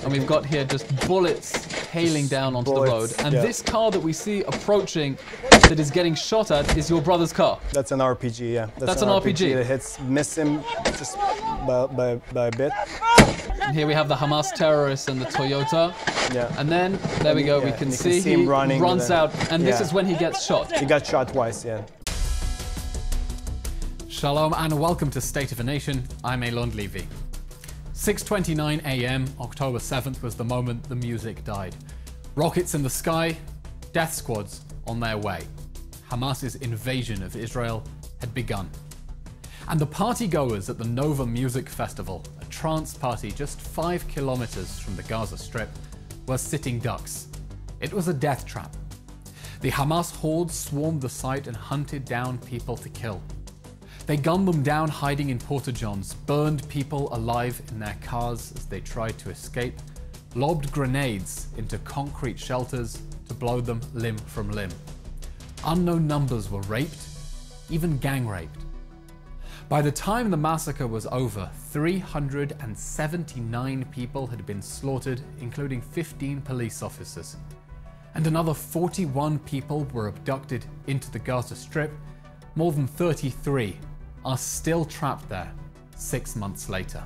and we've got here just bullets hailing down onto the road. And this car that we see approaching that is getting shot at is your brother's car. That's an RPG, yeah. That's an RPG. It hits, miss him just by a bit. And here we have the Hamas terrorists and the Toyota. Yeah. And then, there we go, we can see him he running runs out, and this is when he gets shot. He got shot twice, yeah. Shalom and welcome to State of a Nation. I'm Eylon Levy. 6:29 a.m. October 7th was the moment the music died. Rockets in the sky, death squads on their way. Hamas's invasion of Israel had begun. And the partygoers at the Nova Music Festival, a trance party just 5 kilometers from the Gaza Strip, were sitting ducks. It was a death trap. The Hamas hordes swarmed the site and hunted down people to kill. They gunned them down hiding in porta-johns, burned people alive in their cars as they tried to escape, lobbed grenades into concrete shelters to blow them limb from limb. Unknown numbers were raped, even gang raped. By the time the massacre was over, 379 people had been slaughtered, including 15 police officers. And another 41 people were abducted into the Gaza Strip. More than 33 are still trapped there 6 months later.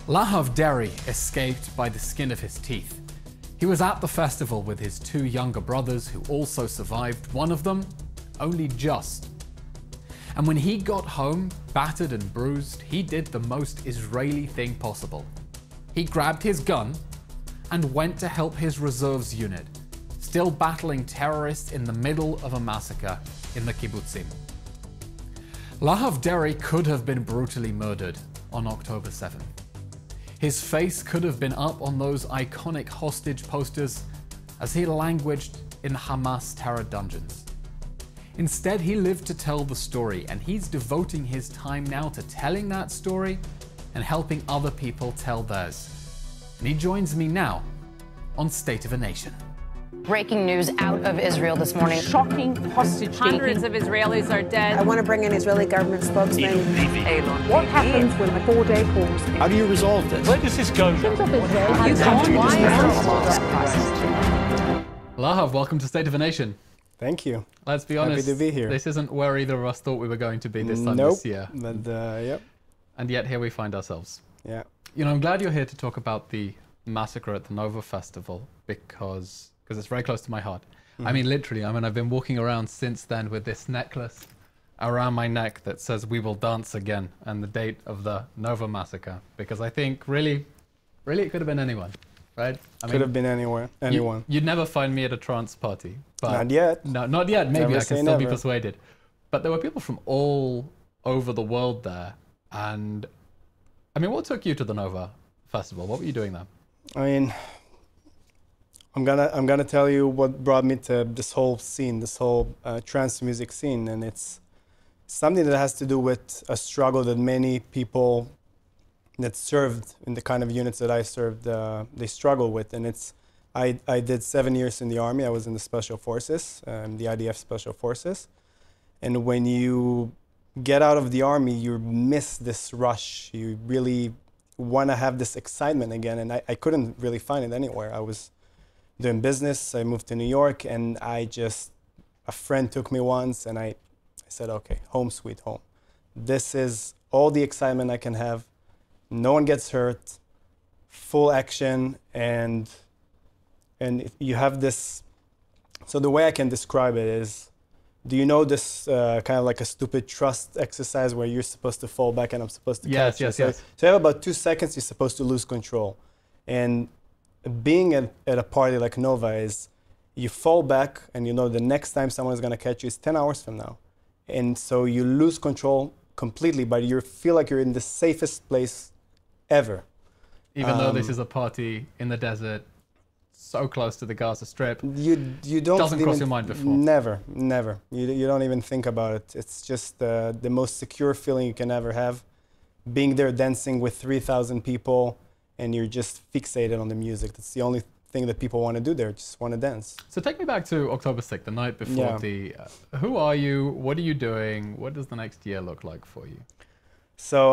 Lahav Deri escaped by the skin of his teeth. He was at the festival with his 2 younger brothers who also survived, one of them only just. And when he got home, battered and bruised, he did the most Israeli thing possible. He grabbed his gun and went to help his reserves unit, still battling terrorists in the middle of a massacre in the kibbutzim. Lahav Deri could have been brutally murdered on October 7th. His face could have been up on those iconic hostage posters as he languished in Hamas terror dungeons. Instead, he lived to tell the story, and he's devoting his time now to telling that story and helping other people tell theirs. And he joins me now on State of a Nation. Breaking news out of Israel this morning. Shocking hostage taking. Hundreds of Israelis are dead. I want to bring in Israeli government spokesman. Eylon. What happens when a 4-day pause? How do you resolve this? Where does this go? Lahav, welcome to State of a Nation. Thank you. Let's be honest, happy to be here. This isn't where either of us thought we were going to be this time this year. But yep. And yet here we find ourselves. Yeah. You know, I'm glad you're here to talk about the massacre at the Nova Festival because it's very close to my heart. I mean, literally, I've been walking around since then with this necklace around my neck that says "We will dance again" and the date of the Nova massacre, because I think really it could have been anyone, right? Could have been anyone. You'd never find me at a trance party. But not yet. No, not yet. Maybe Never I can still never. be persuaded. But there were people from all over the world there. And I mean, what took you to the Nova Festival? What were you doing there? I mean, I'm gonna tell you what brought me to this whole scene, this whole trance music scene, and it's something that has to do with a struggle that many people that served in the kind of units that I served, they struggle with, and it's. I did 7 years in the Army. I was in the Special Forces, the IDF Special Forces. And when you get out of the Army, you miss this rush. You really want to have this excitement again. And I couldn't really find it anywhere. I was doing business. I moved to New York, and a friend took me once, and I said, okay, home sweet home. This is all the excitement I can have. No one gets hurt, full action, and you have this. So the way I can describe it is, do you know this kind of like a stupid trust exercise where you're supposed to fall back and I'm supposed to catch you? So you have about 2 seconds, you're supposed to lose control. And being at a party like Nova is, you fall back and you know the next time someone is going to catch you is 10 hours from now. And so you lose control completely, but you feel like you're in the safest place ever. Even though this is a party in the desert, so close to the Gaza Strip, you don't doesn't cross your mind before. Never. You don't even think about it. It's just the most secure feeling you can ever have. Being there dancing with 3,000 people, and you're just fixated on the music. That's the only thing that people want to do there, just want to dance. So take me back to October 6th, the night before the... who are you? What are you doing? What does the next year look like for you? So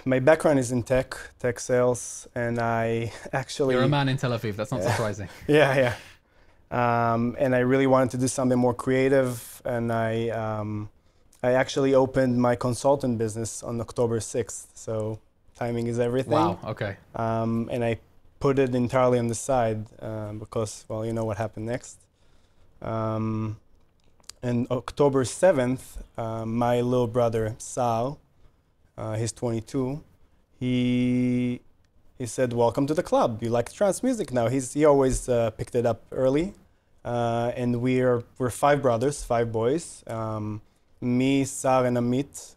my background is in tech sales, and I actually... You're a man in Tel Aviv, that's not surprising. Yeah. And I really wanted to do something more creative, and I actually opened my consultant business on October 6th. So timing is everything. Wow, okay. And I put it entirely on the side because, well, you know what happened next. And October 7th, my little brother, Sal, he's 22, he said, welcome to the club. You like trance music now. He always picked it up early. And we're 5 brothers, 5 boys. Me, Sar, and Amit,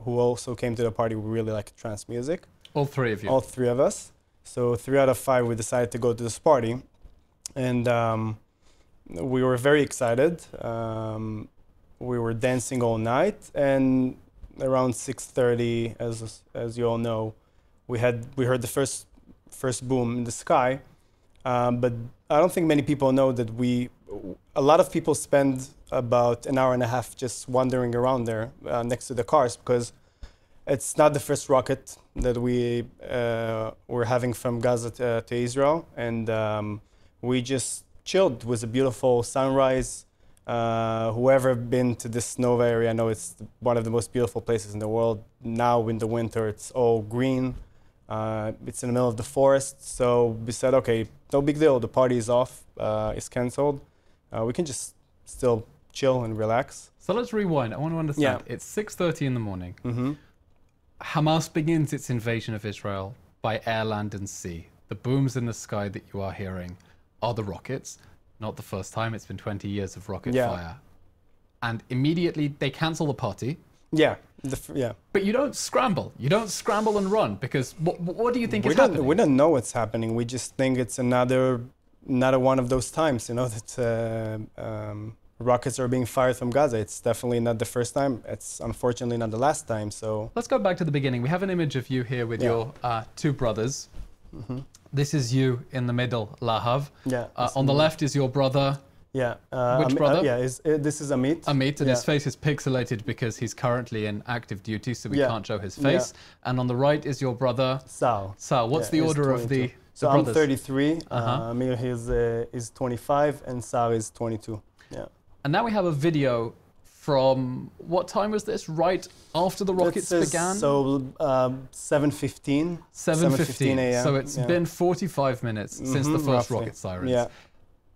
who also came to the party, we really like trance music. All 3 of you? All 3 of us. So 3 out of 5, we decided to go to this party. And we were very excited. We were dancing all night, and around 6:30, as you all know, we heard the first boom in the sky. But I don't think many people know that a lot of people spend about an hour and a half just wandering around there next to the cars, because it's not the first rocket that we were having from Gaza to Israel. And we just chilled. It was a beautiful sunrise. Whoever been to this Nova area, I know it's one of the most beautiful places in the world. Now in the winter, it's all green. It's in the middle of the forest. So we said, okay, no big deal. The party is off. It's canceled. We can just still chill and relax. So let's rewind. I want to understand. Yeah. It's 6:30 in the morning. Mm-hmm. Hamas begins its invasion of Israel by air, land, and sea. The booms in the sky that you are hearing are the rockets. Not the first time. It's been 20 years of rocket fire. And immediately they cancel the party. Yeah. But you don't scramble. You don't scramble and run, because what do you think is happening? We don't know what's happening. We just think it's another one of those times, that rockets are being fired from Gaza. It's definitely not the first time. It's unfortunately not the last time. So let's go back to the beginning. We have an image of you here with your 2 brothers. Mm-hmm. This is you in the middle, Lahav. Yeah. On the left is your brother. Yeah. Which brother? This is Amit. Amit, and his face is pixelated because he's currently in active duty, so we can't show his face. Yeah. And on the right is your brother, Sal. What's the order of the So brothers? I'm 33, Amir is 25, and Sal is 22. Yeah. And now we have a video from, what time was this? Right after the rockets began? So 7:15. 7:15 a.m. So it's been 45 minutes since the first roughly. rocket sirens. Yeah.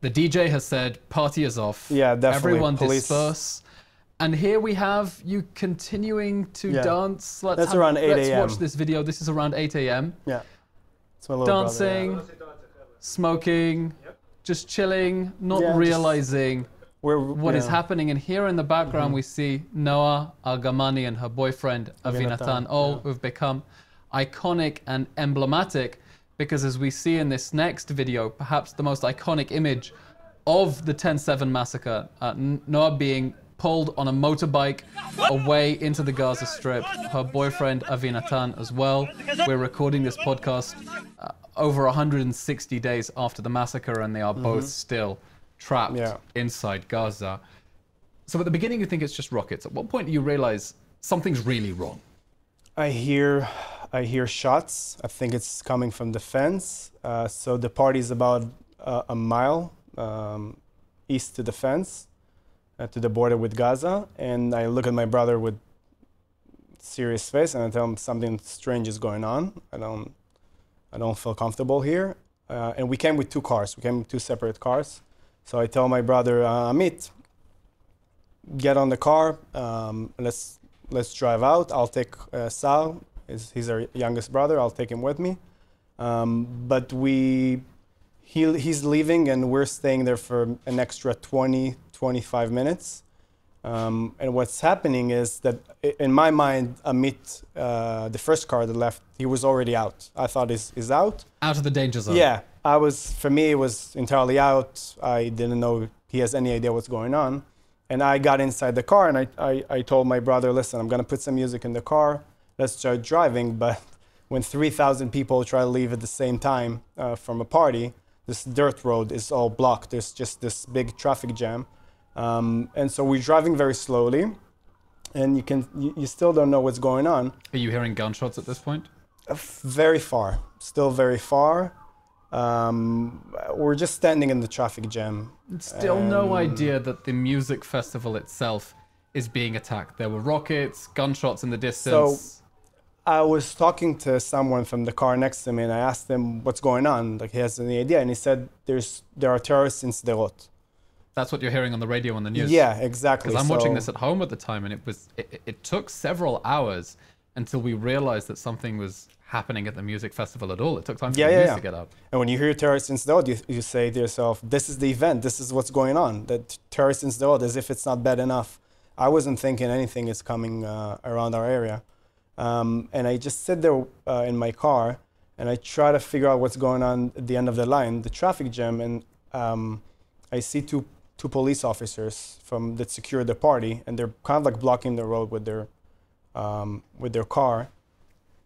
The DJ has said, party is off. Yeah, definitely. Everyone Police. disperse. And here we have you continuing to dance. That's around 8 a.m. Let's watch this video. This is around 8 a.m. Yeah. It's my little dancing, brother, smoking, just chilling, not realizing what is happening. And here in the background we see Noah Argamani and her boyfriend Avinatan, who've become iconic and emblematic, because as we see in this next video, perhaps the most iconic image of the 10/7 massacre, Noah being pulled on a motorbike away into the Gaza Strip, her boyfriend Avinatan as well. We're recording this podcast over 160 days after the massacre, and they are both still trapped inside Gaza. So at the beginning you think it's just rockets. At what point do you realize something's really wrong? I hear shots. I think it's coming from the fence. So the party is about a mile east to the fence, to the border with Gaza. And I look at my brother with serious face, and I tell him something strange is going on. I don't feel comfortable here. And we came with 2 cars. We came with 2 separate cars. So I tell my brother, Amit, get on the car. Let's drive out. I'll take Sal. He's our youngest brother. I'll take him with me. But he's leaving, and we're staying there for an extra 20-25 minutes. And what's happening is that, in my mind, Amit, the first car that left, he was already out. I thought he's out. Out of the danger zone. Yeah, for me, it was entirely out. I didn't know he has any idea what's going on. And I got inside the car, and I told my brother, listen, I'm going to put some music in the car. Let's start driving. But when 3,000 people try to leave at the same time from a party, this dirt road is all blocked. There's just this big traffic jam. And so we're driving very slowly. and you still don't know what's going on. Are you hearing gunshots at this point? Very far, still very far. We're just standing in the traffic jam. Still no idea that the music festival itself is being attacked. There were rockets, gunshots in the distance. So I was talking to someone from the car next to me, and I asked him what's going on, like he has any idea, and he said there are terrorists in Sderot. That's what you're hearing on the radio and the news. Yeah, exactly. Because I'm watching this at home at the time, and it took several hours until we realized that something was happening at the music festival at all. It took time for the news to get out. And when you hear terrorists in Sderot, you say to yourself, this is the event, this is what's going on. That terrorists in Sderot, as if it's not bad enough. I wasn't thinking anything is coming around our area. And I just sit there in my car, and I try to figure out what's going on at the end of the line, the traffic jam, and I see two police officers that secure the party, and they're kind of like blocking the road with their car.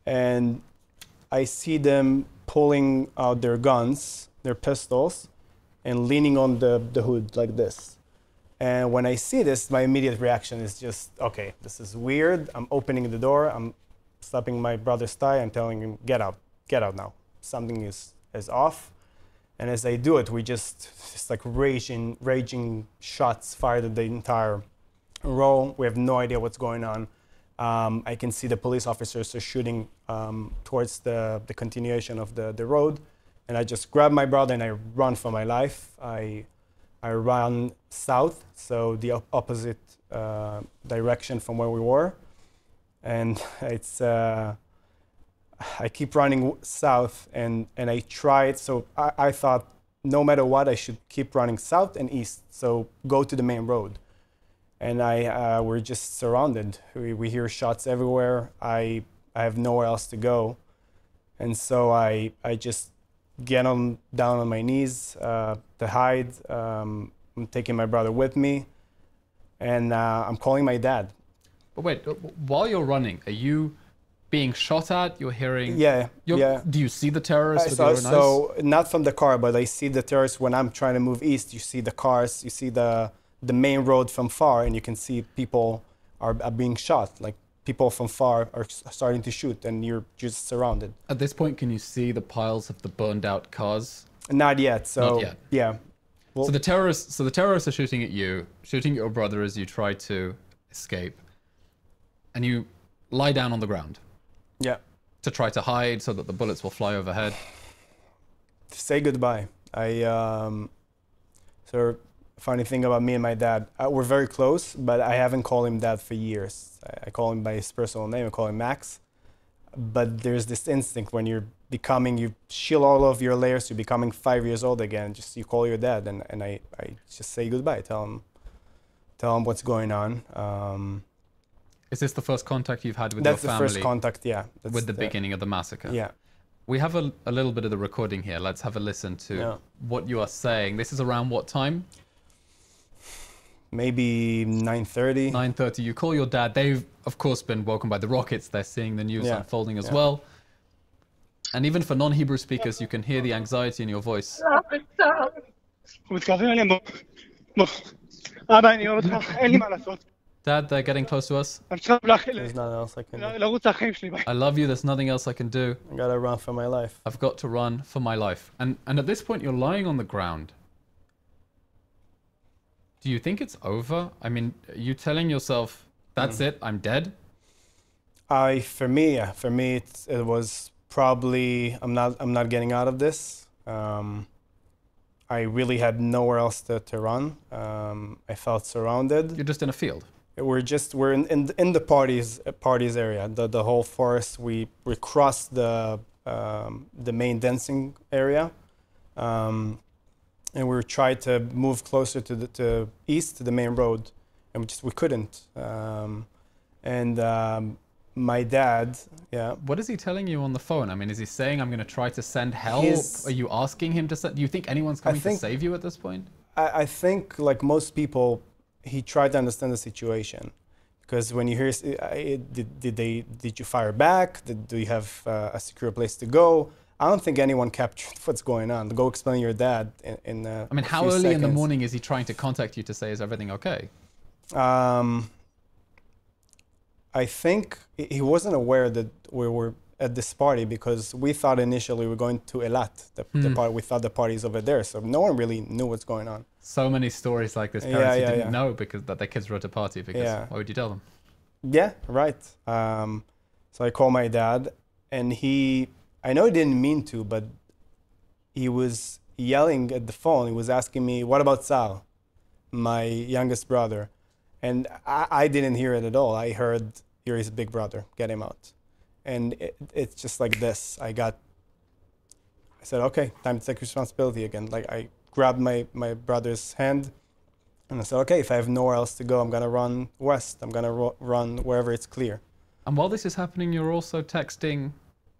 And I see them pulling out their guns, their pistols, and leaning on the hood like this. And when I see this, my immediate reaction is just, okay, this is weird. I'm opening the door. I'm slapping my brother's thigh. I'm telling him, get out now. Something is off. And as I do it, we just like raging shots fired at the entire row. We have no idea what's going on. I can see the police officers are shooting towards the continuation of the road. And I just grab my brother and I run for my life. I run south, so the opposite direction from where we were. And it's, I keep running south and I tried, so I thought no matter what, I should keep running south and east, so go to the main road. And we're just surrounded. We hear shots everywhere. I have nowhere else to go. And so I just get down on my knees to hide. I'm taking my brother with me, and I'm calling my dad. But wait, while you're running, are you being shot at? You're hearing? Yeah. Do you see the terrorists with your own eyes? So not from the car, but I see the terrorists when I'm trying to move east. You see the cars, you see the main road from far, and you can see people are being shot. Like people from far are starting to shoot, and you're just surrounded. At this point, can you see the piles of the burned out cars? Not yet. So not yet. Yeah. Well, so the terrorists are shooting at you, shooting at your brother as you try to escape, and you lie down on the ground. Yeah. To try to hide so that the bullets will fly overhead. To say goodbye. So funny thing about me and my dad, we're very close, but I haven't called him dad for years. I call him by his personal name. I call him Max. But there's this instinct when you shield all of your layers, you're becoming 5 years old again. Just you call your dad, and I just say goodbye. Tell him what's going on. Is this the first contact you've had with your family? That's the first contact, yeah. With the beginning of the massacre? Yeah. We have a little bit of the recording here. Let's have a listen to what you are saying. This is around what time? Maybe 9:30. 9:30. You call your dad. They've, of course, been woken by the rockets. They're seeing the news unfolding as well. And even for non-Hebrew speakers, you can hear the anxiety in your voice. Dad, they're getting close to us. There's nothing else I can do. I love you. There's nothing else I can do. I gotta run for my life. I've got to run for my life. And at this point, you're lying on the ground. Do you think it's over? I mean, are you telling yourself, that's it, I'm dead? For me, it was probably, I'm not getting out of this. I really had nowhere else to run. I felt surrounded. You're just in a field. We're in the parties area, the whole forest. We crossed the main dancing area. And we tried to move closer to east to the main road, and we couldn't. My dad, What is he telling you on the phone? I mean, is he saying, I'm going to try to send help? Are you asking him to send? Do you think anyone's coming to save you at this point? I think, like most people, he tried to understand the situation. Because when you hear, did you fire back? Do you have a secure place to go? I don't think anyone captured what's going on. Go explain to your dad in I mean, how early in the morning is he trying to contact you to say, is everything okay? I think he wasn't aware that we were at this party because we thought initially we were going to Eilat, the party. We thought the party's over there, so no one really knew what's going on. So many stories like this. Parents who didn't know because that their kids were at a party. Because why would you tell them? Yeah, right. So I called my dad, and I know he didn't mean to, but he was yelling at the phone. He was asking me, "What about Sal, my youngest brother?" And I didn't hear it at all. I heard, "Here is big brother, get him out." And it's just like this. I said, okay, time to take responsibility again. Like I grabbed my brother's hand and I said, okay, if I have nowhere else to go, I'm gonna run west. I'm gonna run wherever it's clear. And while this is happening, you're also texting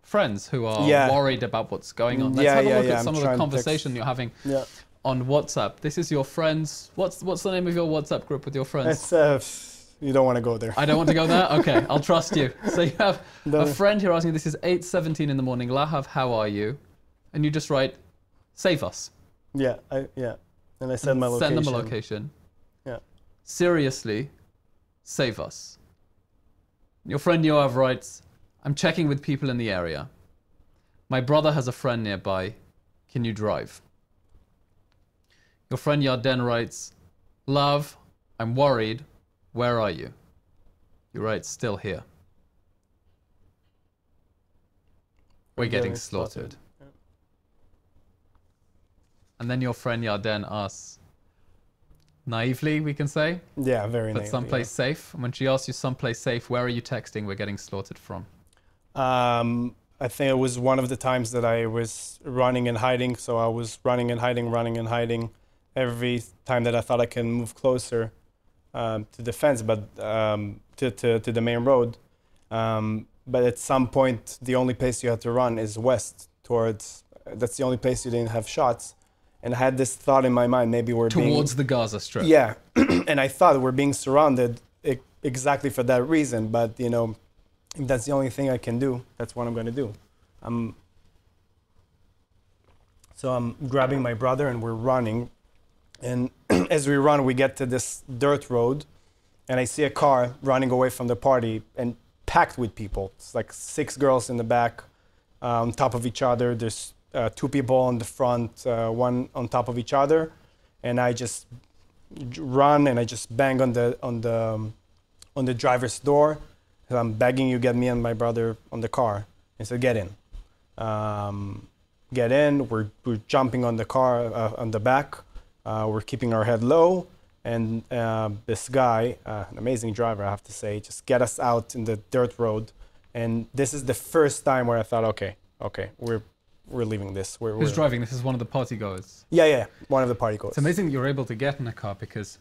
friends who are worried about what's going on. Let's have a look at some of the conversation you're having on WhatsApp. This is your friends. What's the name of your WhatsApp group with your friends? It's you don't want to go there. I don't want to go there? Okay, I'll trust you. So you have a friend here asking, this is 8:17 in the morning. Lahav, how are you? And you just write, save us. Yeah. And I send my location. Send them a location. Yeah. Seriously, save us. Your friend Yoav writes, I'm checking with people in the area. My brother has a friend nearby. Can you drive? Your friend Yarden writes, love, I'm worried. Where are you? You write, still here. We're getting slaughtered. Yeah. And then your friend Yarden asks, naively, we can say? Yeah, very naively. But someplace safe. And when she asks you someplace safe, where are you texting we're getting slaughtered from? I think it was one of the times that I was running and hiding. So I was running and hiding. Every time that I thought I can move closer to the fence, but to the main road. But at some point, the only place you had to run is west towards. That's the only place you didn't have shots. And I had this thought in my mind: maybe we're towards the Gaza Strip. Yeah, and I thought we're being surrounded exactly for that reason. But you know, if that's the only thing I can do, that's what I'm going to do. So I'm grabbing my brother and we're running. And as we run, we get to this dirt road, and I see a car running away from the party and packed with people. It's like 6 girls in the back, on top of each other. There's 2 people on the front, one on top of each other, and I just run and I just bang on the driver's door. I'm begging you, get me and my brother on the car. And so get in. Get in. We're jumping on the car on the back. We're keeping our head low, and this guy, an amazing driver, I have to say, just get us out in the dirt road. And this is the first time where I thought, okay, we're leaving this. Who's driving? This is one of the partygoers. Yeah, one of the partygoers. It's amazing that you're able to get in a car because,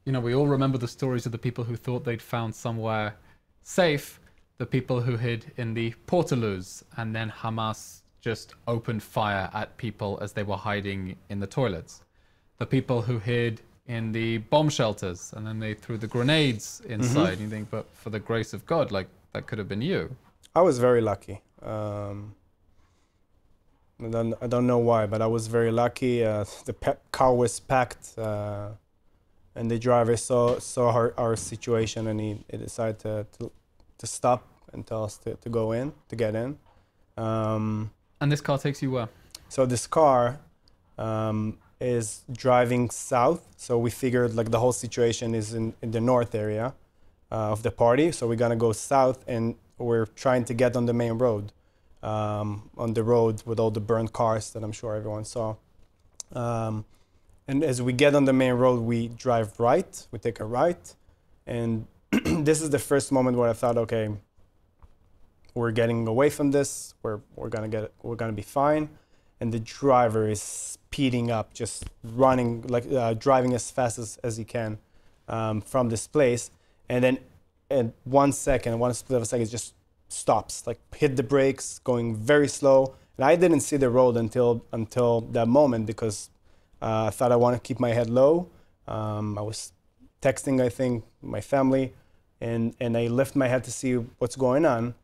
you know, we all remember the stories of the people who thought they'd found somewhere safe, the people who hid in the portaloos, and then Hamas just opened fire at people as they were hiding in the toilets. The people who hid in the bomb shelters, and then they threw the grenades inside. And you think, but for the grace of God, like that could have been you. I was very lucky. I don't know why, but I was very lucky. The car was packed, and the driver saw our situation, and he decided to stop and tell us to go in, to get in. And this car takes you where? So this car is driving south. So we figured like the whole situation is in the north area of the party. So we're gonna go south, and we're trying to get on the main road, on the road with all the burned cars that I'm sure everyone saw. And as we get on the main road, we drive right, we take a right. And this is the first moment where I thought, okay, we're getting away from this, we're gonna be fine. And the driver is speeding up, just running, like driving as fast as he can from this place. And then in 1 second, one split of a second, it just stops, like hit the brakes, going very slow. And I didn't see the road until that moment because I thought I want to keep my head low. I was texting, I think, my family, and I lift my head to see what's going on.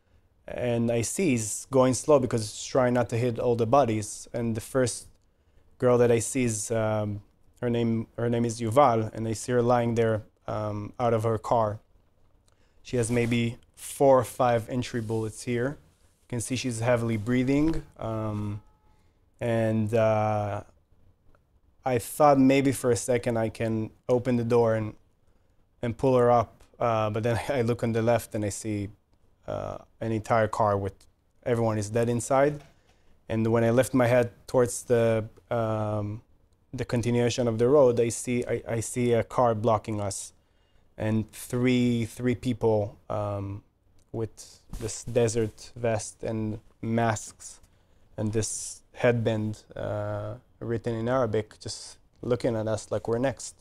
And I see he's going slow because he's trying not to hit all the bodies. And the first girl that I see is, her name is Yuval, and I see her lying there out of her car. She has maybe 4 or 5 entry bullets here. You can see she's heavily breathing. And I thought maybe for a second I can open the door and pull her up. But then I look on the left and I see an entire car with everyone is dead inside. And when I lift my head towards the continuation of the road, I see a car blocking us, and three people with this desert vest and masks and this headband written in Arabic, just looking at us like we're next.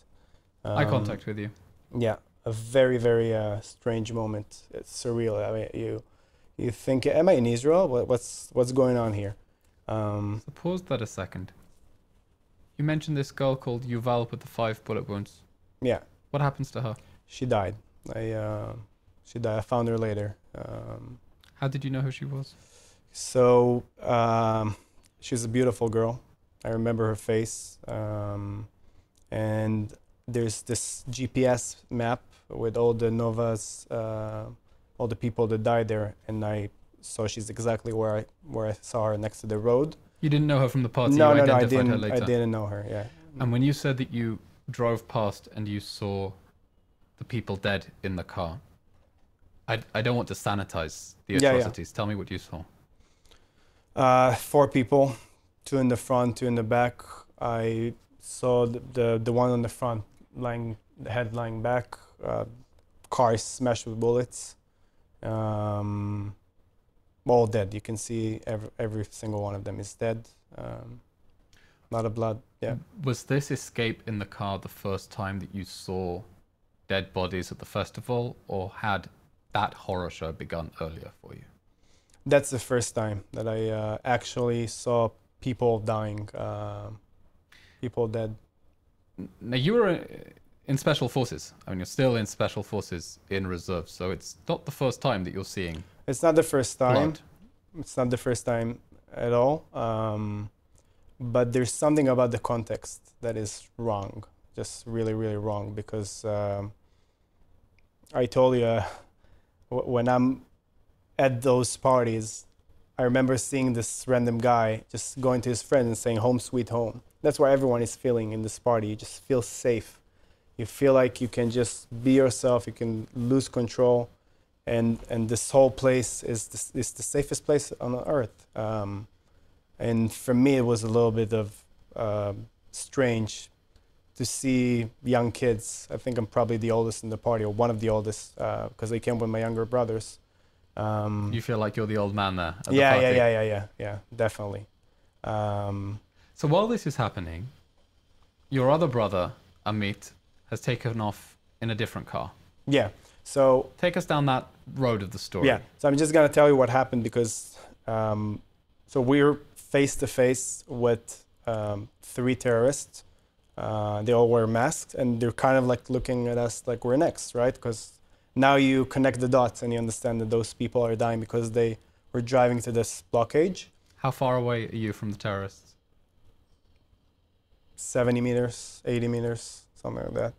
Eye contact with you. Yeah, a very, very strange moment. It's surreal. I mean, you think, am I in Israel? What's going on here? So pause that a second. You mentioned this girl called Yuval with the 5 bullet wounds. Yeah. What happens to her? She died. She died. I found her later. How did you know who she was? So she was a beautiful girl. I remember her face. And there's this GPS map with all the Novas, all the people that died there, and I saw she's exactly where I saw her, next to the road. You didn't know her from the party? No, you no, I identified her later. didn't know her. Yeah. And when you said that you drove past and you saw the people dead in the car, I don't want to sanitize the atrocities. Tell me what you saw. 4 people, 2 in the front, 2 in the back. I saw the one on the front, the head lying back, car smashed with bullets. All dead. You can see every single one of them is dead. A lot of blood. Yeah. Was this escape in the car the first time that you saw dead bodies at the festival, or had that horror show begun earlier for you? That's the first time that I actually saw people dying, people dead. Now, you were in Special Forces. I mean, you're still in Special Forces in reserve, so it's not the first time that you're seeing. It's not the first time. Blood. It's not the first time at all. But there's something about the context that is wrong, just really, really wrong. Because I told you, when I'm at those parties, I remember seeing this random guy just going to his friend and saying, "Home sweet home." That's what everyone is feeling in this party. You just feel safe. You feel like you can just be yourself. You can lose control. And this whole place is the safest place on earth. And for me, it was a little bit of strange to see young kids. I think I'm probably the oldest in the party, or one of the oldest, because I came with my younger brothers. You feel like you're the old man there at the Yeah, party? yeah, definitely. So while this is happening, your other brother, Amit, has taken off in a different car. Yeah. So take us down that road of the story. Yeah. So I'm just gonna tell you what happened, because so we're face to face with 3 terrorists. They all wear masks, and they're kind of like looking at us like we're next, right? Because now you connect the dots and you understand that those people are dying because they were driving to this blockade. How far away are you from the terrorists? 70 meters, 80 meters, something like that.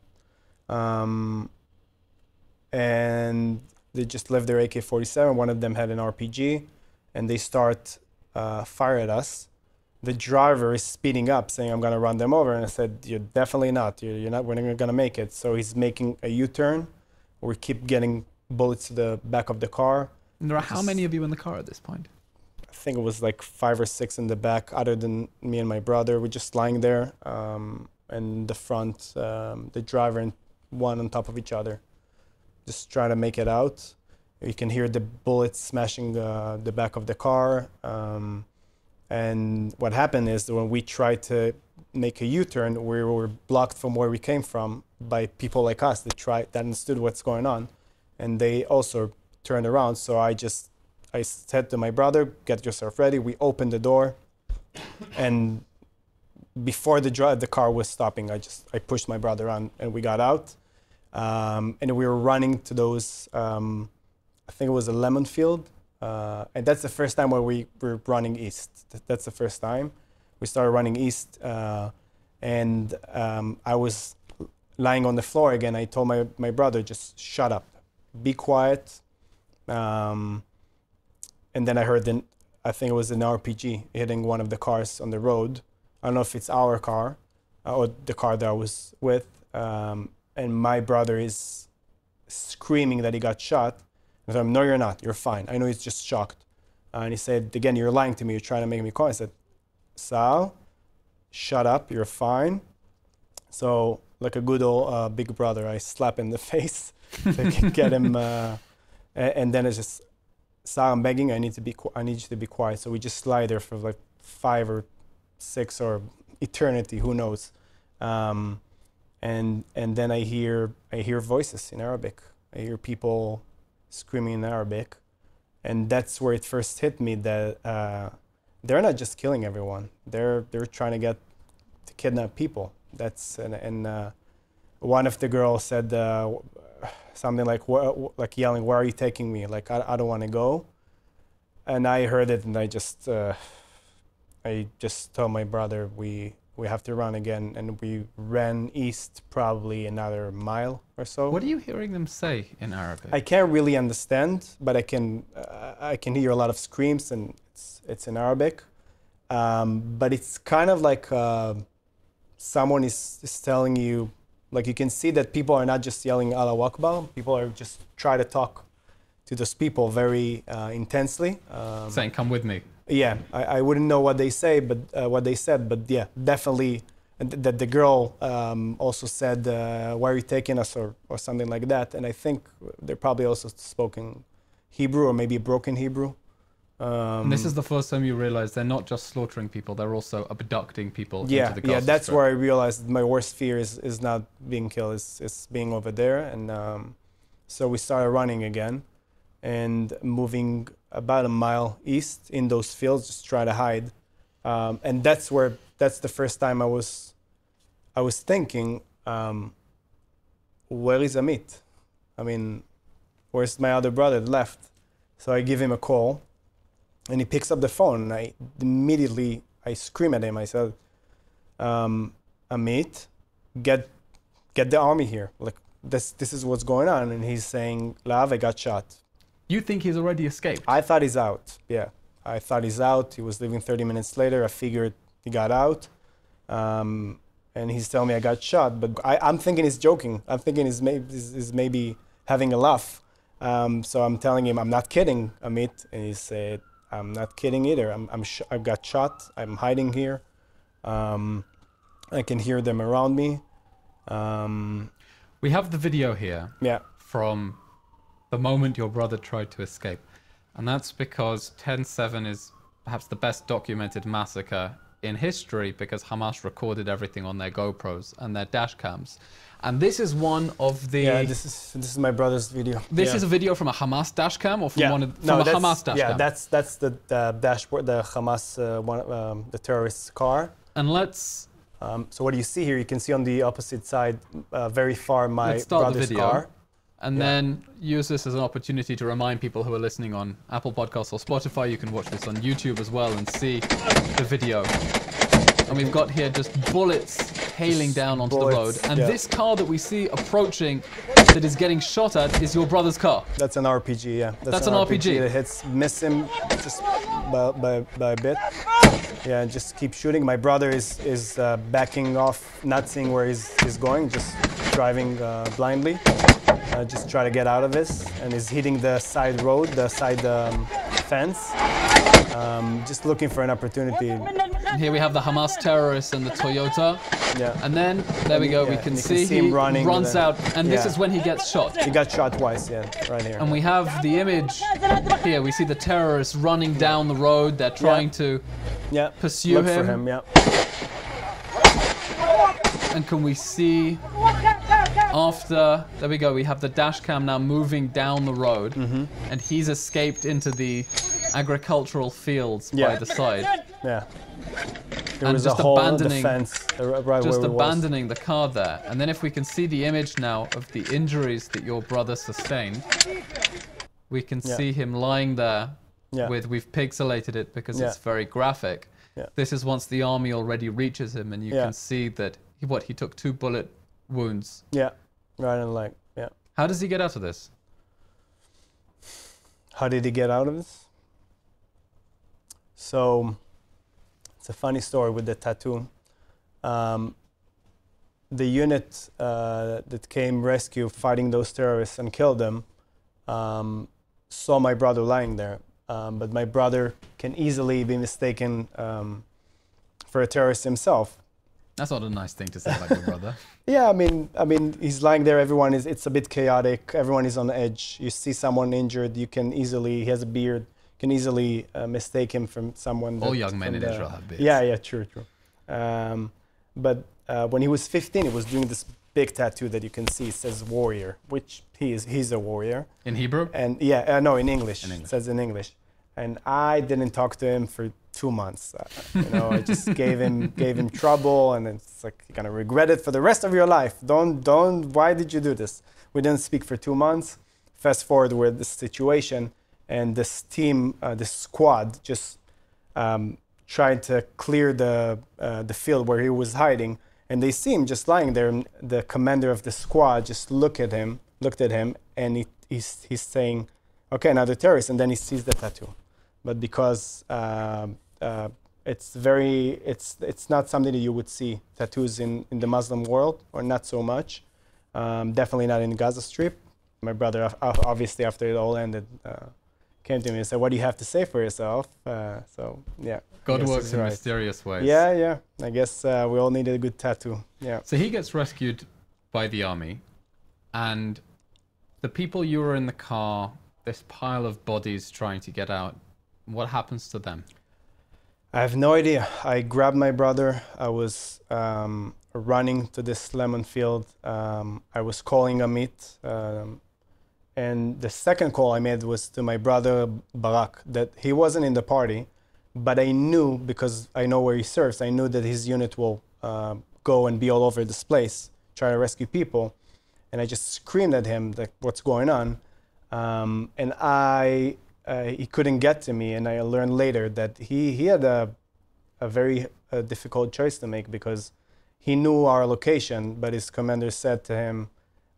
And they just left their AK-47. One of them had an RPG, and they start fire at us. The driver is speeding up, saying, "I'm gonna run them over." And I said, "You're definitely not. You're not. We're not gonna make it." So he's making a U-turn. We keep getting bullets to the back of the car. And there are how many of you in the car at this point? I think it was like 5 or 6 in the back, other than me and my brother. We're just lying there, and the front, the driver and one on top of each other, just trying to make it out. You can hear the bullets smashing the back of the car. And what happened is that when we tried to make a U-turn, we were blocked from where we came from by people like us that understood what's going on, and they also turned around. So I said to my brother, "Get yourself ready." We opened the door, and before the car was stopping, I pushed my brother on, and we got out. And we were running to those, I think it was a lemon field. And that's the first time where we were running east. That's the first time. We started running east, and I was lying on the floor again. I told my brother, "Just shut up. be quiet. And then I heard, I think it was an RPG hitting one of the cars on the road. I don't know if it's our car or the car that I was with. And my brother is screaming that he got shot. I told him, no, you're not. You're fine. I know he's just shocked. And he said, again, you're lying to me. You're trying to make me call. I said, Sal, shut up. You're fine. So like a good old big brother, I slap in the face to get him. And then it's just, Sal, I'm begging. I need you to be quiet. So we just lie there for like 5 or 6 or eternity. Who knows? And then I hear voices in Arabic. I hear people screaming in Arabic, and that's where it first hit me that they're not just killing everyone. They're trying to kidnap people. That's and one of the girls said something like yelling, "Where are you taking me? Like I don't want to go." And I heard it, and I just told my brother we have to run again, and we ran east probably another mile or so. What are you hearing them say in Arabic? I can't really understand, but I can hear a lot of screams, and it's in Arabic. But it's kind of like someone is telling you, like you can see that people are not just yelling Allahu Akbar, people are just trying to talk to those people very intensely. Saying, come with me. Yeah, I wouldn't know what they say, but what they said, but yeah, definitely. That the girl also said, "Why are you taking us?" or something like that. And I think they're probably also spoken Hebrew or maybe broken Hebrew. And this is the first time you realize they're not just slaughtering people; they're also abducting people into the Gaza Yeah, that's Strip. where I realized my worst fear is not being killed; it's being over there. And so we started running again, and moving about a mile east in those fields, just try to hide. And that's the first time I was thinking, where is Amit? I mean, where's my other brother left? So I give him a call, and he picks up the phone, and I immediately scream at him. I said, Amit, get the army here. Like this is what's going on. And he's saying, Lahav, I got shot. You think he's already escaped? I thought he's out, yeah. I thought he's out. He was leaving 30 minutes later. I figured he got out. And he's telling me I got shot. But I'm thinking he's joking. I'm thinking he's maybe having a laugh. So I'm telling him, I'm not kidding, Amit. And he said, I'm not kidding either. I got shot. I'm hiding here. I can hear them around me. We have the video here from the moment your brother tried to escape. And that's because 10/7 is perhaps the best documented massacre in history because Hamas recorded everything on their GoPros and their dash cams. And this is one of the... Yeah, this is my brother's video. This is a video from a Hamas dash cam or from a Hamas dash cam? Yeah, that's the dashboard, the Hamas, the terrorist's car. And let's... so what you see here, you can see on the opposite side, very far, my brother's car. And then use this as an opportunity to remind people who are listening on Apple Podcasts or Spotify. You can watch this on YouTube as well and see the video. And we've got here just bullets hailing down onto the road. And this car that we see approaching that is getting shot at is your brother's car. That's an RPG, yeah. That's an RPG. It miss him just by a bit. Yeah, just keep shooting. My brother is backing off, not seeing where he's going, just driving blindly. Just try to get out of this, and he's hitting the side road, the side fence, just looking for an opportunity. And here we have the Hamas terrorists and the Toyota. Yeah. And then, there we go, we can see him running. Runs out, and this is when he gets shot. He got shot twice, yeah, right here. And we have the image here. We see the terrorists running down the road. They're trying to pursue Look for him, yeah. And can we see... After, there we go, we have the dash cam now moving down the road, and he's escaped into the agricultural fields by the side. Yeah. There was just a hole in the fence right just where abandoning the car there. And then if we can see the image now of the injuries that your brother sustained, we can see him lying there we've pixelated it because it's very graphic. This is once the army already reaches him, and you can see that he took 2 bullet wounds. Yeah, right in the leg, yeah. How does he get out of this? How did he get out of this? So it's a funny story with the tattoo. The unit that came rescue fighting those terrorists and killed them saw my brother lying there. But my brother can easily be mistaken for a terrorist himself. That's not a nice thing to say about your brother. Yeah, I mean, he's lying there. It's a bit chaotic. Everyone is on edge. You see someone injured, he has a beard, you can easily mistake him from someone. All young men in Israel have beards. Yeah, true. But when he was 15, he was doing this big tattoo that you can see. It says warrior, which he's a warrior. In Hebrew? And no, in English. It says in English. And I didn't talk to him for 2 months. I just gave him trouble, and it's like you're gonna regret it for the rest of your life. Why did you do this? We didn't speak for 2 months. Fast forward with this situation, and this team, this squad, just trying to clear the field where he was hiding, and they see him just lying there. And the commander of the squad just looked at him, and he's saying, "Okay, another terrorist," and then he sees the tattoo. But because it's not something that you would see tattoos in the Muslim world, or not so much. Definitely not in the Gaza Strip. My brother, obviously, after it all ended, came to me and said, "What do you have to say for yourself?" So yeah. God works in mysterious ways. Yeah. I guess we all needed a good tattoo. Yeah. So he gets rescued by the army, and the people you were in the car, this pile of bodies trying to get out, what happens to them? I have no idea. I grabbed my brother. I was running to this lemon field. I was calling Amit. And the second call I made was to my brother Barak, that he wasn't in the party, but I knew, because I know where he serves, I knew that his unit will go and be all over this place, try to rescue people. And I just screamed at him, like, what's going on? And he couldn't get to me, and I learned later that he had a very difficult choice to make, because he knew our location, but his commander said to him,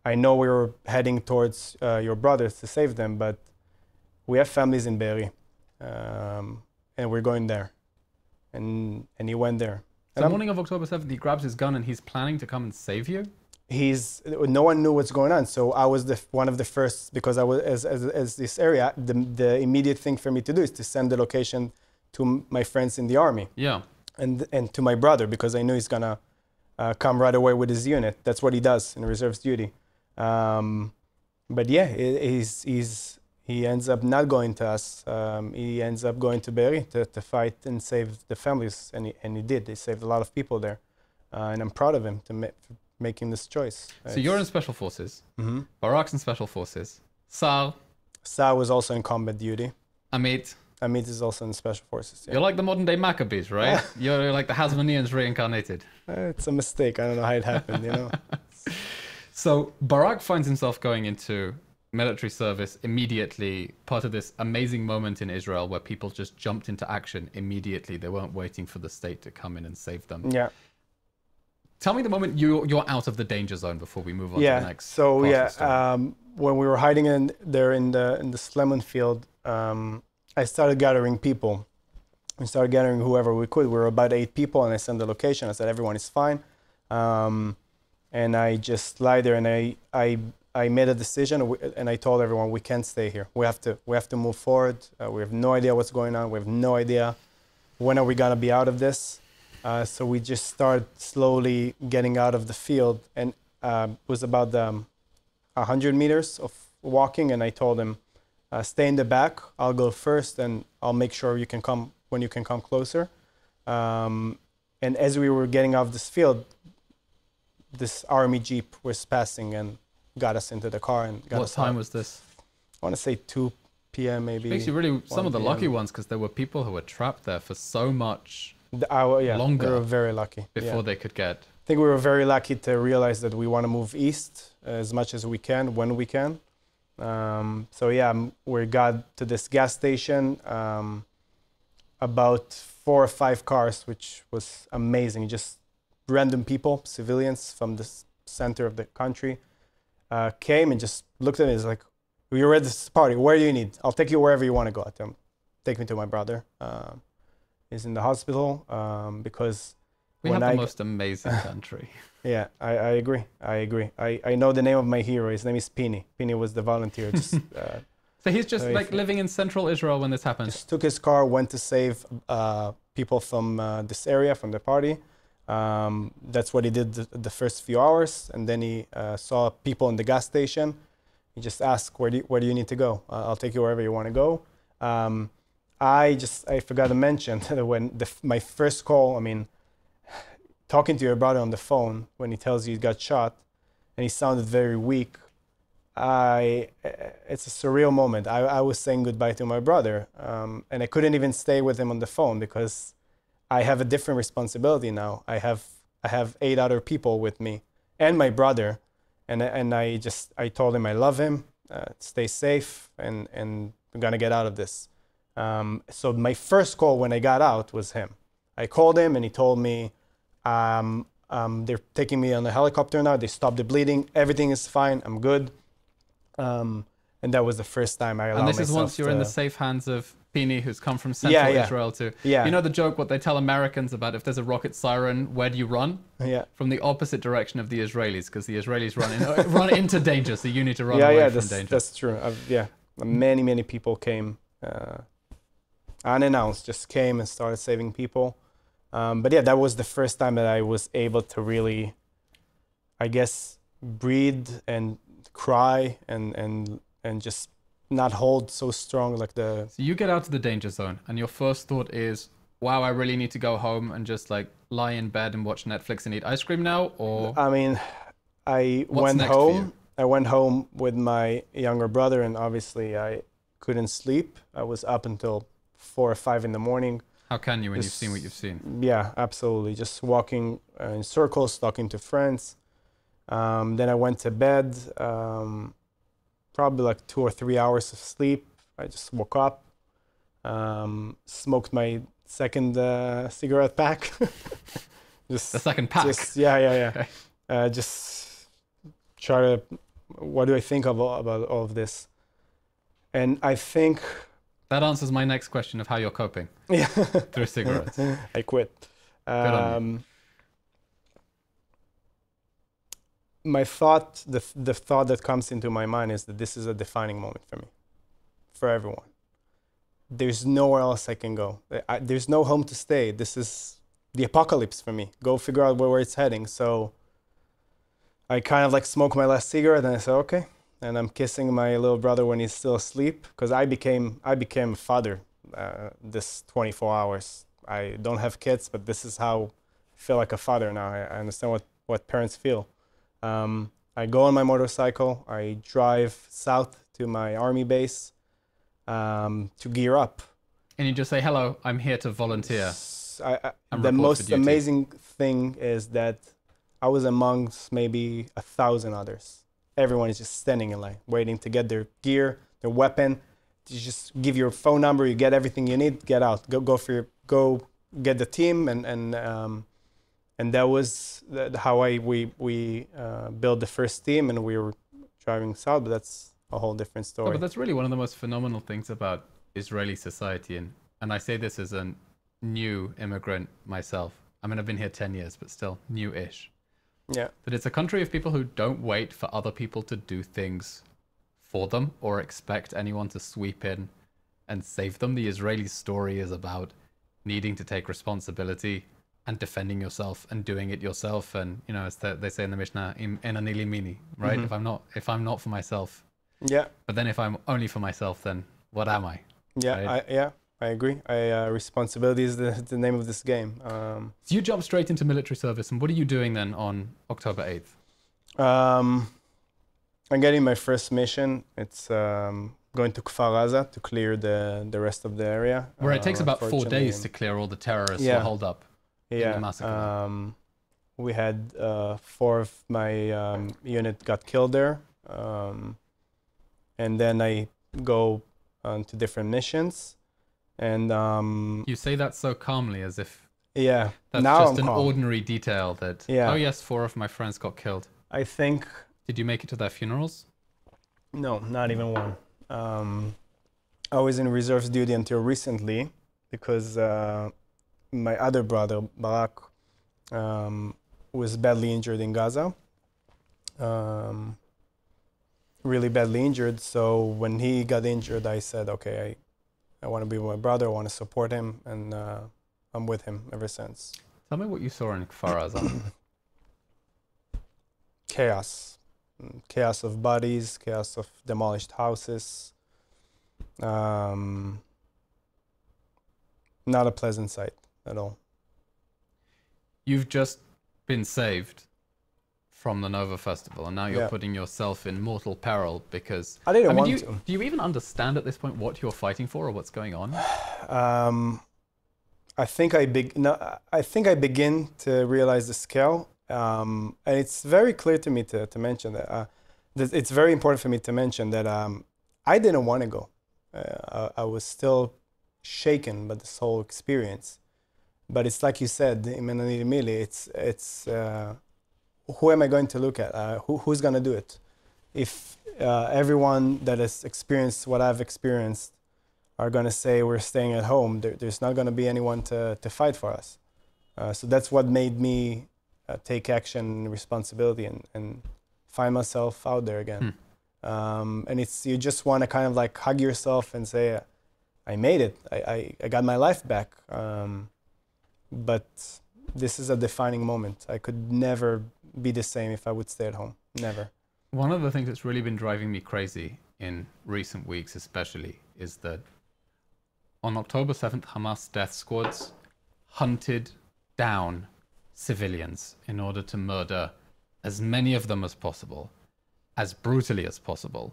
"I know we were heading towards your brothers to save them, but we have families in Be'eri, and we're going there." And he went there. So the morning of October 7th, he grabs his gun and he's planning to come and save you? No one knew what's going on, so I was one of the first, because I was as this area. The immediate thing for me to do is to send the location to my friends in the army. Yeah. And to my brother, because I knew he's gonna come right away with his unit. That's what he does in reserves duty. But yeah, he ends up not going to us. He ends up going to Be'eri to fight and save the families, and he did. He saved a lot of people there, and I'm proud of him for making this choice. So you're in Special Forces. Mm-hmm. Barak's in Special Forces. Sar was also in combat duty. Amit is also in Special Forces. Yeah. You're like the modern day Maccabees, right? You're like the Hasmoneans reincarnated. It's a mistake. I don't know how it happened, So Barak finds himself going into military service immediately, part of this amazing moment in Israel where people just jumped into action immediately. They weren't waiting for the state to come in and save them. Yeah. Tell me the moment you're out of the danger zone before we move on to the next. So when we were hiding in the lemon field, I started gathering people. We started gathering whoever we could. We were about 8 people, and I sent the location. I said everyone is fine, and I just lie there, and I made a decision, and I told everyone we can't stay here. We have to move forward. We have no idea what's going on. We have no idea when are we gonna be out of this. So we just started slowly getting out of the field, and it was about 100 meters of walking, and I told him, stay in the back, I'll go first, and I'll make sure you can come when you can come closer. And as we were getting off this field, this army jeep was passing and got us into the car and got us What time out. was this? I want to say 2 p.m. maybe. Makes you really some of the 1 lucky p.m. ones, because there were people who were trapped there for so much longer. We were very lucky. Before they could get. I think we were very lucky to realize that we want to move east as much as we can, when we can. So yeah, we got to this gas station, about 4 or 5 cars, which was amazing. Just random people, civilians from the center of the country, came and just looked at me. It's like, We were at this party. Where do you need? I'll take you wherever you want to go. I tell him, take me to my brother. He's in the hospital because We have the most amazing country. Yeah, I agree. I know the name of my hero. His name is Pini. Pini was the volunteer. Just, so he's just like living in central Israel when this happened? Just took his car, went to save people from this area, from the party. That's what he did the first few hours. And then he saw people in the gas station. He just asked, where do you need to go? I'll take you wherever you want to go. I forgot to mention that when my first call, I mean, talking to your brother on the phone when he tells you he got shot and he sounded very weak, it's a surreal moment. I was saying goodbye to my brother, and I couldn't even stay with him on the phone because I have a different responsibility now. I have 8 other people with me and my brother, and I told him I love him, stay safe, and we're gonna get out of this. So my first call when I got out was him. I called him and he told me, they're taking me on a helicopter now. They stopped the bleeding. Everything is fine. I'm good. And that was the first time I allowed myself. And this is once you're in the safe hands of Pini, who's come from central Israel to... Yeah. You know the joke, what they tell Americans about if there's a rocket siren, where do you run? Yeah. From the opposite direction of the Israelis, because the Israelis run into danger, so you need to run away from danger. That's true. Many people came unannounced, just came and started saving people. But yeah, that was the first time that I was able to really, I guess, breathe and cry and just not hold so strong like the... So you get out of the danger zone and your first thought is, wow, I really need to go home and just like lie in bed and watch Netflix and eat ice cream now, or... I mean, I went home with my younger brother, and obviously I couldn't sleep. I was up until 4 or 5 in the morning. How can you when you've seen what you've seen? Yeah, absolutely. Just walking in circles, talking to friends. Then I went to bed, probably like 2 or 3 hours of sleep. I just woke up, smoked my second cigarette pack. Just the second pack? Yeah. Just try to, what do I think about all of this? And I think... That answers my next question of how you're coping. Yeah. Through cigarettes. I quit. Good on you. My thought, the thought that comes into my mind is that this is a defining moment for me, for everyone. There's nowhere else I can go. There's no home to stay. This is the apocalypse for me. Go figure out where it's heading. So I kind of like smoked my last cigarette and I said, okay. And I'm kissing my little brother when he's still asleep, because I became a father this 24 hours. I don't have kids, but this is how I feel like a father now. I understand what parents feel. I go on my motorcycle. I drive south to my army base to gear up. And you just say, hello, I'm here to volunteer. The most amazing thing is that I was amongst maybe 1,000 others. Everyone is just standing in line, waiting to get their gear, their weapon. You just give your phone number, you get everything you need, get out, go get the team, and that was how we built the first team, and we were driving south. But that's a whole different story. Oh, but that's really one of the most phenomenal things about Israeli society, and I say this as a new immigrant myself. I mean, I've been here 10 years, but still new-ish. Yeah. That it's a country of people who don't wait for other people to do things for them or expect anyone to sweep in and save them. The Israeli story is about needing to take responsibility and defending yourself and doing it yourself. And, you know, as they say in the Mishnah, in anili mini, right? Mm-hmm. If I'm not for myself. Yeah. But then if I'm only for myself, then what am I? Yeah, right? I agree. Responsibility is the name of this game. So you jump straight into military service, and what are you doing then on October 8th? I'm getting my first mission. It's going to Kfar Aza to clear the rest of the area. Where it takes about 4 days to clear all the terrorists who hold up in the massacre. We had 4 of my unit got killed there. And then I go on to different missions. And you say that so calmly, as if that's now just an ordinary detail that, oh yes, 4 of my friends got killed. I think... Did you make it to their funerals? No, not even one. I was in reserves duty until recently because my other brother, Barak, was badly injured in Gaza. Really badly injured. So when he got injured, I said, okay, I want to be with my brother. I want to support him. And I'm with him ever since. Tell me what you saw in Kfar Aza. Chaos. Chaos of bodies, chaos of demolished houses. Not a pleasant sight at all. You've just been saved from the Nova Festival, and now you're putting yourself in mortal peril because... I didn't want to. Do you even understand at this point what you're fighting for or what's going on? I think I begin to realize the scale, and it's very clear to me to mention that. It's very important for me to mention that I didn't want to go. I was still shaken by this whole experience. But it's like you said, it's who am I going to look at? Who's going to do it? If everyone that has experienced what I've experienced are going to say we're staying at home, there's not going to be anyone to fight for us. So that's what made me take action and responsibility and find myself out there again. And it's you just want to kind of like hug yourself and say, I made it. I got my life back. But this is a defining moment. I could never be the same if I would stay at home. Never. One of the things that's really been driving me crazy in recent weeks especially is that on October 7th, Hamas death squads hunted down civilians in order to murder as many of them as possible, as brutally as possible.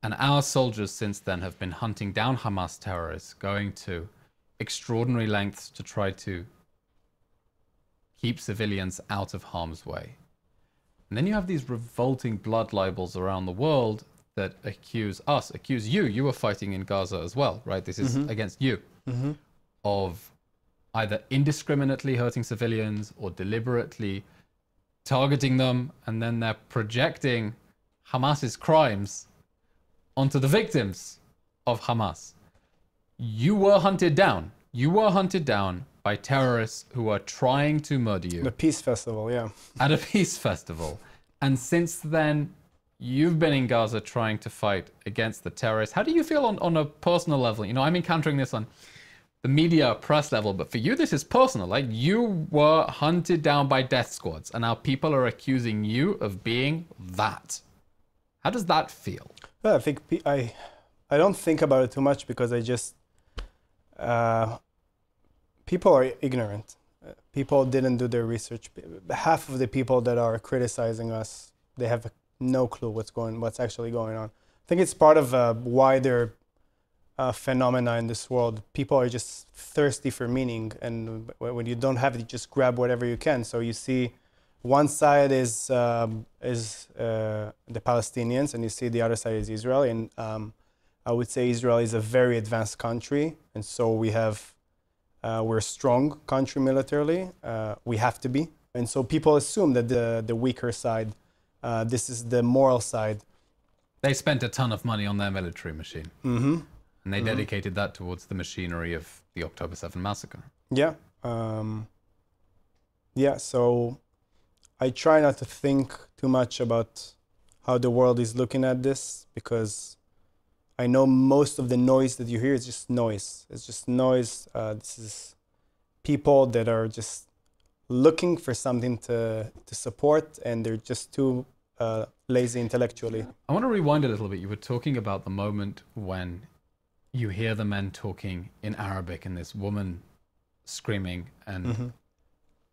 And our soldiers since then have been hunting down Hamas terrorists, going to extraordinary lengths to try to keep civilians out of harm's way. And then you have these revolting blood libels around the world that accuse you, you were fighting in Gaza as well, right? This is against you, of either indiscriminately hurting civilians or deliberately targeting them, and then they're projecting Hamas's crimes onto the victims of Hamas. You were hunted down. You were hunted down by terrorists who are trying to murder you. The peace festival, yeah. At a peace festival. And since then, you've been in Gaza trying to fight against the terrorists. How do you feel on a personal level? You know, I'm encountering this on the media press level, but for you, this is personal. Like, you were hunted down by death squads, and now people are accusing you of being that. How does that feel? Well, I think I don't think about it too much because I just... people are ignorant. People didn't do their research. Half of the people that are criticizing us, they have no clue what's actually going on. I think it's part of a wider phenomena in this world. People are just thirsty for meaning, and when you don't have it, you just grab whatever you can. So you see, one side is the Palestinians, and you see the other side is Israel. And I would say Israel is a very advanced country, and so we're a strong country militarily. We have to be, and so people assume that the weaker side, this is the moral side. They spent a ton of money on their military machine. And they dedicated that towards the machinery of the October 7 massacre. Yeah. Yeah, so I try not to think too much about how the world is looking at this, because I know most of the noise that you hear is just noise. It's just noise. This is people that are just looking for something to support, and they're just too lazy intellectually. I want to rewind a little bit. You were talking about the moment when you hear the men talking in Arabic and this woman screaming, and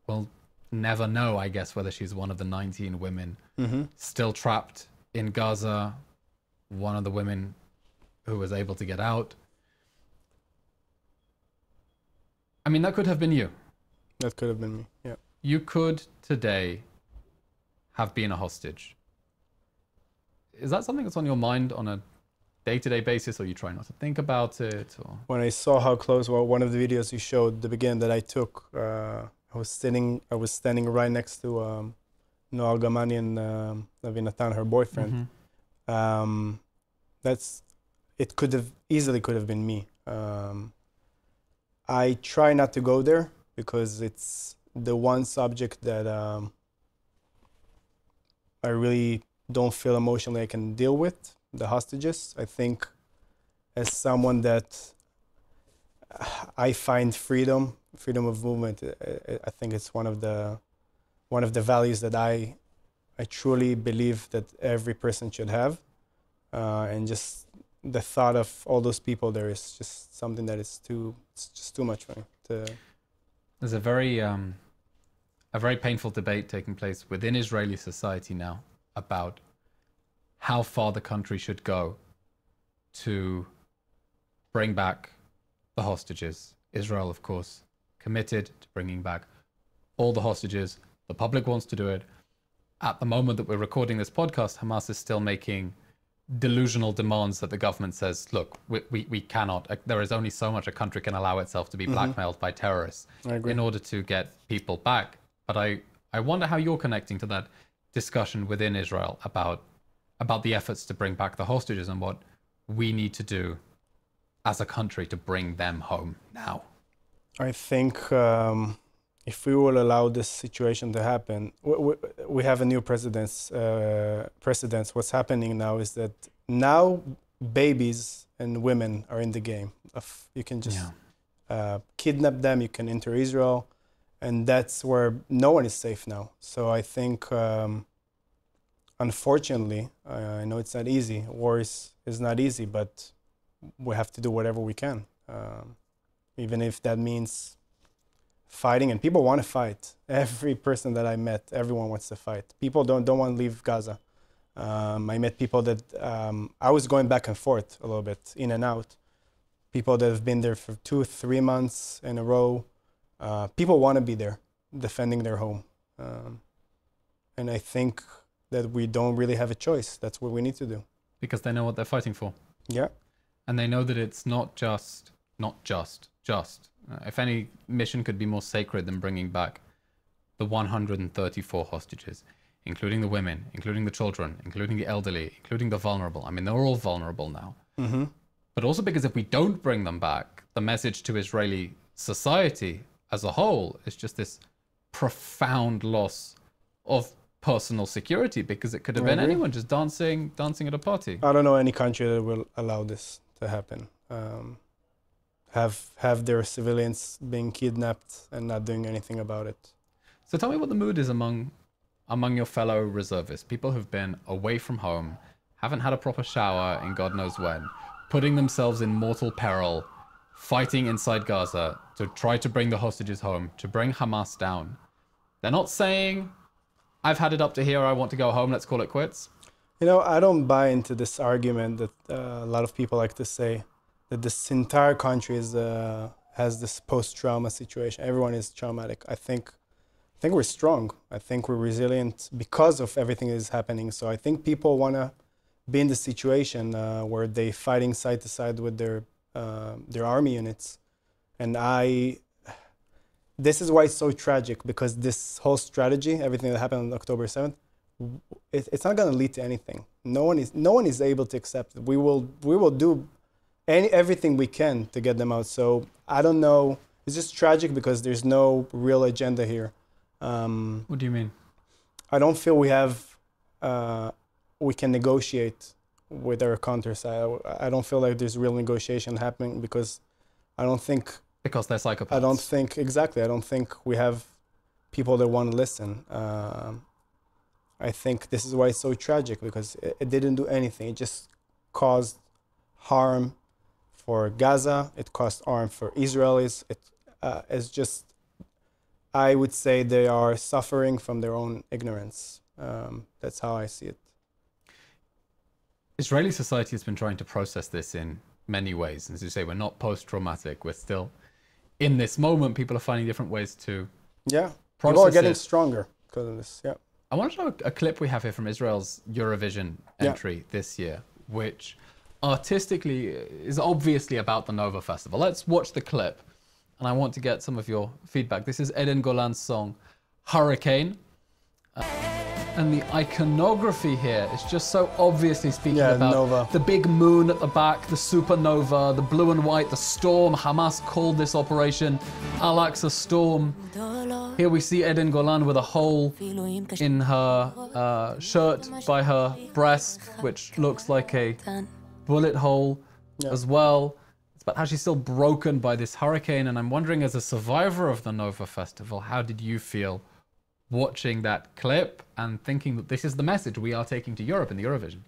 we'll never know, I guess, whether she's one of the 19 women still trapped in Gaza, one of the women who was able to get out. I mean, that could have been you. That could have been me, yeah. You could today have been a hostage. Is that something that's on your mind on a day-to-day basis, or you try not to think about it? Or? When I saw how close, well, one of the videos you showed, the beginning that I took, I was standing right next to Noel Gamani and Levy, her boyfriend. It could have easily been me. I try not to go there because it's the one subject that I really don't feel emotionally I can deal with, the hostages. I think as someone that I find freedom of movement, I think it's one of the values that I truly believe that every person should have. And just the thought of all those people there is just something that it's just too much for me to. There's a very painful debate taking place within Israeli society now about how far the country should go to bring back the hostages. Israel, of course, committed to bringing back all the hostages. The public wants to do it. At the moment that we're recording this podcast, Hamas is still making delusional demands that the government says, look, we cannot, there is only so much a country can allow itself to be blackmailed by terrorists in order to get people back. But I wonder how you're connecting to that discussion within Israel about the efforts to bring back the hostages and what we need to do as a country to bring them home now. I think if we will allow this situation to happen, we have a new precedence. What's happening now is that now babies and women are in the game. You can just kidnap them, you can enter Israel, and that's where no one is safe now. So I think, unfortunately, I know it's not easy. War is not easy, but we have to do whatever we can, even if that means fighting. And people want to fight. Every person that I met, everyone wants to fight. People don't want to leave Gaza. I met people that I was going back and forth a little bit, in and out. People that have been there for 2-3 months in a row. People want to be there, defending their home. And I think that we don't really have a choice. That's what we need to do. Because they know what they're fighting for. Yeah. And they know that it's not just. If any mission could be more sacred than bringing back the 134 hostages, including the women, including the children, including the elderly, including the vulnerable. I mean, they're all vulnerable now. Mm-hmm. But also because if we don't bring them back, the message to Israeli society as a whole is just this profound loss of personal security, because it could have been anyone just dancing at a party. I don't know any country that will allow this to happen. Have their civilians being kidnapped and not doing anything about it. So tell me what the mood is among your fellow reservists, people who've been away from home, haven't had a proper shower in God knows when, putting themselves in mortal peril, fighting inside Gaza to try to bring the hostages home, to bring Hamas down. They're not saying, I've had it up to here, I want to go home, let's call it quits. You know, I don't buy into this argument that a lot of people like to say, that this entire country has this post-trauma situation. Everyone is traumatic. I think we're strong. I think we're resilient because of everything that is happening. So I think people want to be in the situation where they're fighting side to side with their army units. And this is why it's so tragic, because this whole strategy, everything that happened on October 7th, it's not going to lead to anything. No one is able to accept it. We will do everything we can to get them out. So I don't know. It's just tragic because there's no real agenda here. What do you mean? I don't feel we can negotiate with our counters. I don't feel like there's real negotiation happening because I don't think. Because they're psychopaths. I don't think, exactly. I don't think we have people that want to listen. I think this is why it's so tragic, because it didn't do anything. It just caused harm for Gaza. It caused harm for Israelis. It's just, I would say they are suffering from their own ignorance. That's how I see it. Israeli society has been trying to process this in many ways. As you say, we're not post-traumatic. We're still in this moment. People are finding different ways to process people are getting stronger because of this. Yeah. I want to show a clip we have here from Israel's Eurovision entry this year, which artistically is obviously about the Nova Festival. Let's watch the clip, and I want to get some of your feedback. This is Eden Golan's song, Hurricane. And the iconography here is just so obviously speaking Yeah, about nova. the big moon at the back, the supernova, the blue and white, the storm. Hamas called this operation Al-Aqsa Storm. Here we see Eden Golan with a hole in her shirt by her breast, which looks like a bullet hole as well. It's about how she's still broken by this hurricane. And I'm wondering, as a survivor of the Nova Festival, how did you feel watching that clip and thinking that this is the message we are taking to Europe in the Eurovision?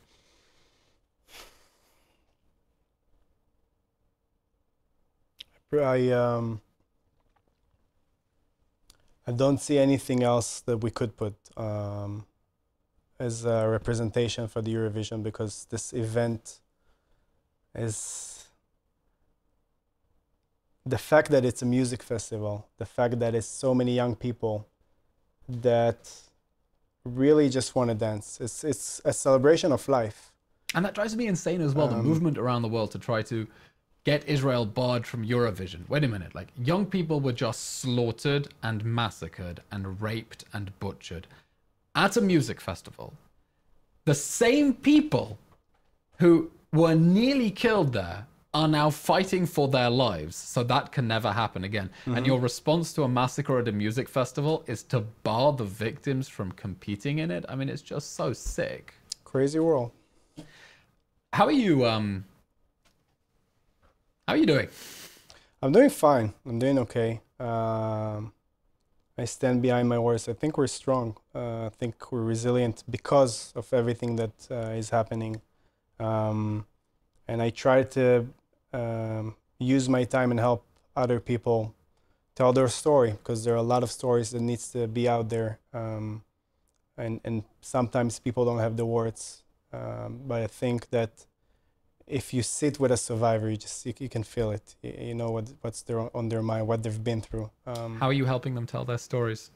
I don't see anything else that we could put as a representation for the Eurovision, because this event is the fact that it's a music festival, the fact that it's so many young people that really just want to dance. It's a celebration of life. And that drives me insane as well, the movement around the world to try to get Israel barred from Eurovision. Wait a minute, like, young people were just slaughtered and massacred and raped and butchered at a music festival. The same people who were nearly killed there are now fighting for their lives, so that can never happen again. And your response to a massacre at a music festival is to bar the victims from competing in it? I mean, it's just so sick. Crazy world. How are you doing? I'm doing fine. I'm doing okay. I stand behind my words. I think we're strong. I think we're resilient because of everything that is happening. And I try to use my time and help other people tell their story, because there are a lot of stories that needs to be out there. And sometimes people don't have the words. But I think that if you sit with a survivor, you can feel it. You know what's on their mind, what they've been through. How are you helping them tell their stories?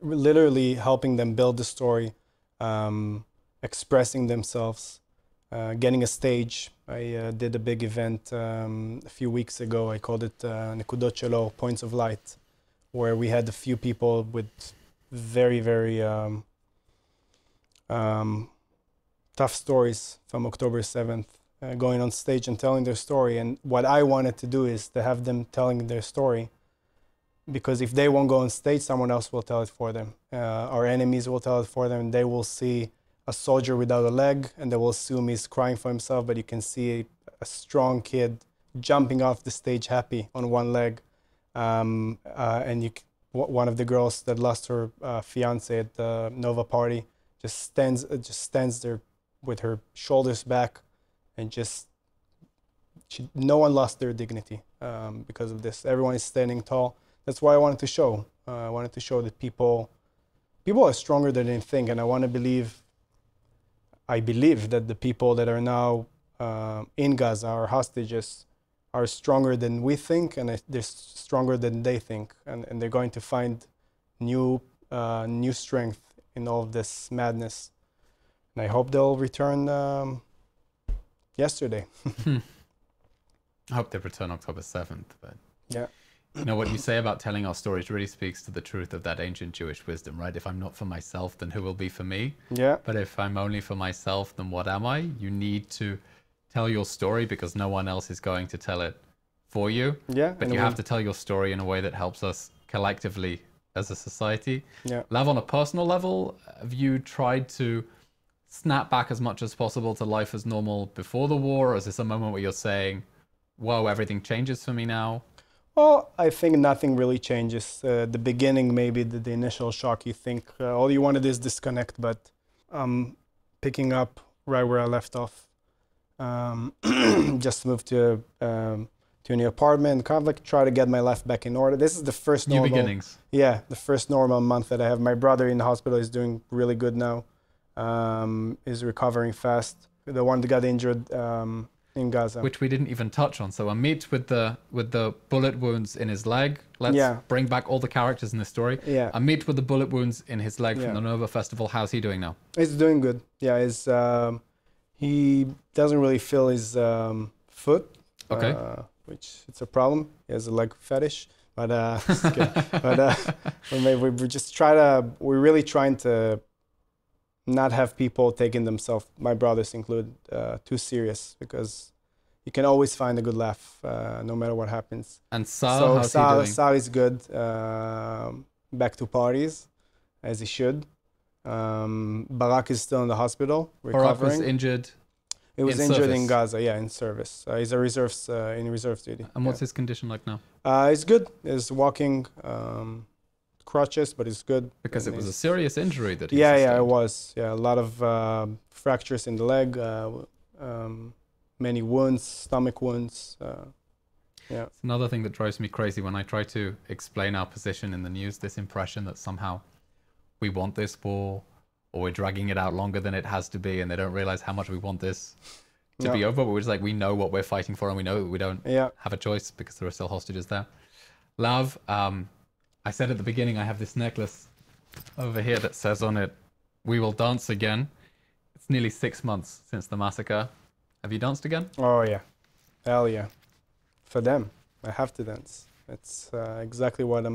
Literally helping them build the story, expressing themselves, getting a stage. I did a big event a few weeks ago. I called it Nekudot Shelo, Points of Light, where we had a few people with very, very tough stories from October 7th. Going on stage and telling their story. And what I wanted to do is to have them telling their story, because if they won't go on stage, someone else will tell it for them. Our enemies will tell it for them. They will see a soldier without a leg, and they will assume he's crying for himself, but you can see a strong kid jumping off the stage happy on one leg. And one of the girls that lost her fiance at the Nova party just stands there with her shoulders back, and no one lost their dignity because of this. Everyone is standing tall. That's why I wanted to show. I wanted to show that people are stronger than they think, and I believe that the people that are now in Gaza, our hostages, are stronger than we think, and they're stronger than they think, and they're going to find new strength in all of this madness. And I hope they'll return yesterday. I hope they return October 7th. But yeah, you know, what you say about telling our stories really speaks to the truth of that ancient Jewish wisdom, right? If I'm not for myself, then who will be for me? Yeah. But if I'm only for myself, then what am I? You need to tell your story, because no one else is going to tell it for you. Yeah. But you have to tell your story in a way that helps us collectively as a society. Yeah. Lav, on a personal level, have you tried to snap back as much as possible to life as normal before the war? Or is this a moment where you're saying, whoa, everything changes for me now? Well, I think nothing really changes. The beginning, maybe the initial shock, you think all you wanted is disconnect, but picking up right where I left off. Just moved to a new apartment, kind of like try to get my life back in order. This is the first normal... New beginnings. Yeah, the first normal month that I have. My brother in the hospital is doing really good now. Is recovering fast. The one that got injured in Gaza. Which we didn't even touch on. So Amit with the bullet wounds in his leg. Let's bring back all the characters in this story. Yeah. Amit with the bullet wounds in his leg from the Nova Festival. How's he doing now? He's doing good. Yeah, he doesn't really feel his foot. Okay. Which it's a problem. He has a leg fetish. But we're really trying to not have people taking themselves, my brothers included, too serious, because you can always find a good laugh no matter what happens. And Sal, how's he doing? Sal is good. Back to parties, as he should. Barak is still in the hospital, recovering. Barak was injured. He was in injured service. in Gaza, yeah, in service. He's a reserves in reserve duty. And what's his condition like now? He's good. He's walking, crutches, but he's good. Because And it was a he's- serious injury that he Yeah, it sustained. was. Yeah, a lot of fractures in the leg, many wounds, stomach wounds. Yeah. It's another thing that drives me crazy when I try to explain our position in the news, this impression that somehow we want this war or we're dragging it out longer than it has to be, and they don't realize how much we want this to be over. But we're just like, we know what we're fighting for, and we know that we don't have a choice because there are still hostages there. Lav, I said at the beginning, I have this necklace over here that says on it, "We will dance again." It's nearly 6 months since the massacre. Have you danced again? Oh, yeah. Hell yeah. For them, I have to dance. It's exactly what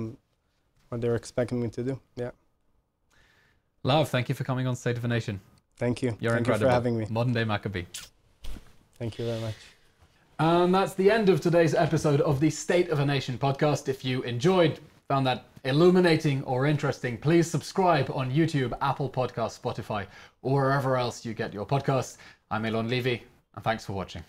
they're expecting me to do. Yeah. Lav, thank you for coming on State of a Nation. Thank you. You're Thank incredible. you for having me. Modern day Maccabee. Thank you very much. And that's the end of today's episode of the State of a Nation podcast. If you enjoyed, found that illuminating or interesting, please subscribe on YouTube, Apple Podcasts, Spotify, or wherever else you get your podcasts. I'm Eylon Levy, and thanks for watching.